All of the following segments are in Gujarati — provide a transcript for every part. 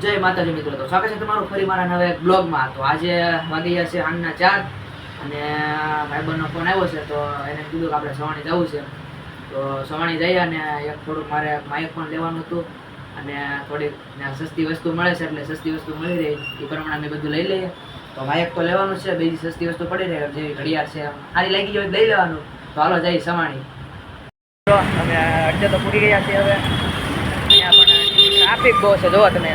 જય માતાજી મિત્રો, તો સ્વાગત છે તમારું ફરી મારા નવા એક બ્લોગમાં. તો આજે વાગી ગયા છે સાંજના 4 અને ભાઈબંધનો ફોન આવ્યો છે તો એને કીધું કે આપણે સવાણી જવું છે. તો સવાણી જઈએ અને એક થોડુંક મારે માઇક પણ લેવાનું હતું અને થોડીક સસ્તી વસ્તુ મળે છે એટલે સસ્તી વસ્તુ મળી રહી એ પ્રમાણે અમે બધું લઈ લઈએ. તો માઇક તો લેવાનું છે, બીજી સસ્તી વસ્તુ પડી રહે જેવી ઘડિયાળ છે સારી લાગી ગઈ લઈ લેવાનું. તો હાલો જઈએ સવાણી. તો અમે અડધે તો પૂરી ગયા છીએ. હવે અહીંયા પણ ટ્રાફિક બહુ છે, જોવો તમે.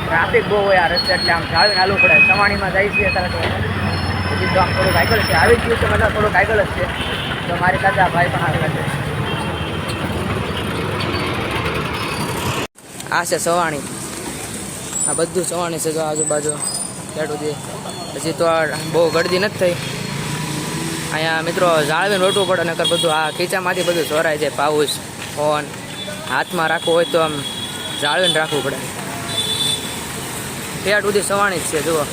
ટ્રાફિક બહુ હોય આ રસ્તે એટલે આમ ચાલીને હાલવું પડે. સવાણીમાં જાય છે અત્યારે તો હજી તો આમ થોડુંક આગળ છે, આવી જ ગયું છે મતલબ થોડુંક આગળ જ છે. તો મારી દાદા ભાઈ પણ આગળ છે. આ છે સવાણી, આ બધું સવાણી છે. જો આજુબાજુ ખેડૂતી હજી તો બહુ ગળદી નથી થઈ. અહીંયા મિત્રો જાળવીને રોટવું પડે, નકર બધું આ ખીચામાંથી બધું ચોરાય જાય. પાઉચ ફોન હાથમાં રાખવું હોય તો આમ જાળવીને રાખવું પડે. પેટ સુધી સવાણી જ છે. જુઓ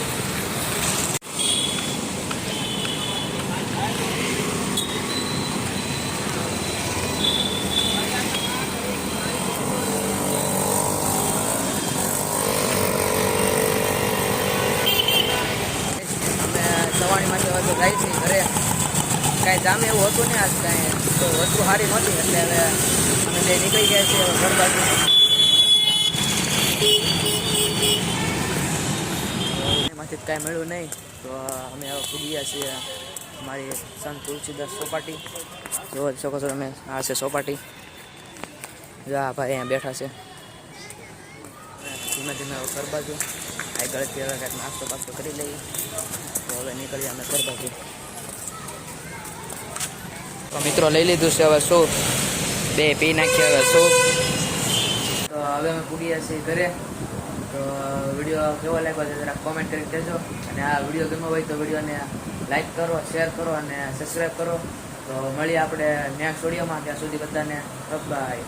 સવાણીમાંથી હવે તો જાય છે ઘરે. કાંઈ જામે એવું હતું ને આજ કાંઈ તો વસ્તુ સારી નહોતી એટલે હવે અમે બે નીકળી ગયા છીએ ઘર બાજુ. એમાંથી કાંઈ મળ્યું નહીં તો અમે હવે પૂગી ગયા છીએ અમારી સંત તુલસીદાસ ચોપાટી. જોઈ શકો છો તમે, આ છે ચોપાટી. જો આ ભાઈ અહીંયા બેઠા છે. ધીમે ધીમે હવે ઘર બાજુ આગળથી હવે કાંઈક નાસ્તો બાસ્તો કરી લઈએ. તો હવે નીકળીએ અમે ઘર બાજુ. તો મિત્રો લઈ લીધું છે હવે સૂપ, બે પી નાખીએ હવે સૂપ. તો હવે અમે પૂગીએ છીએ ઘરે. તો વિડીયો કેવો લાગ્યો છે જરા કોમેન્ટ કરી કહેજો. અને આ વિડીયો ગમ્યો હોય તો વિડીયોને લાઈક કરો, શેર કરો અને સબસ્ક્રાઈબ કરો. તો મળીએ આપણે નેક્સ્ટ વિડીયોમાં. ત્યાં સુધી બધાને બાય.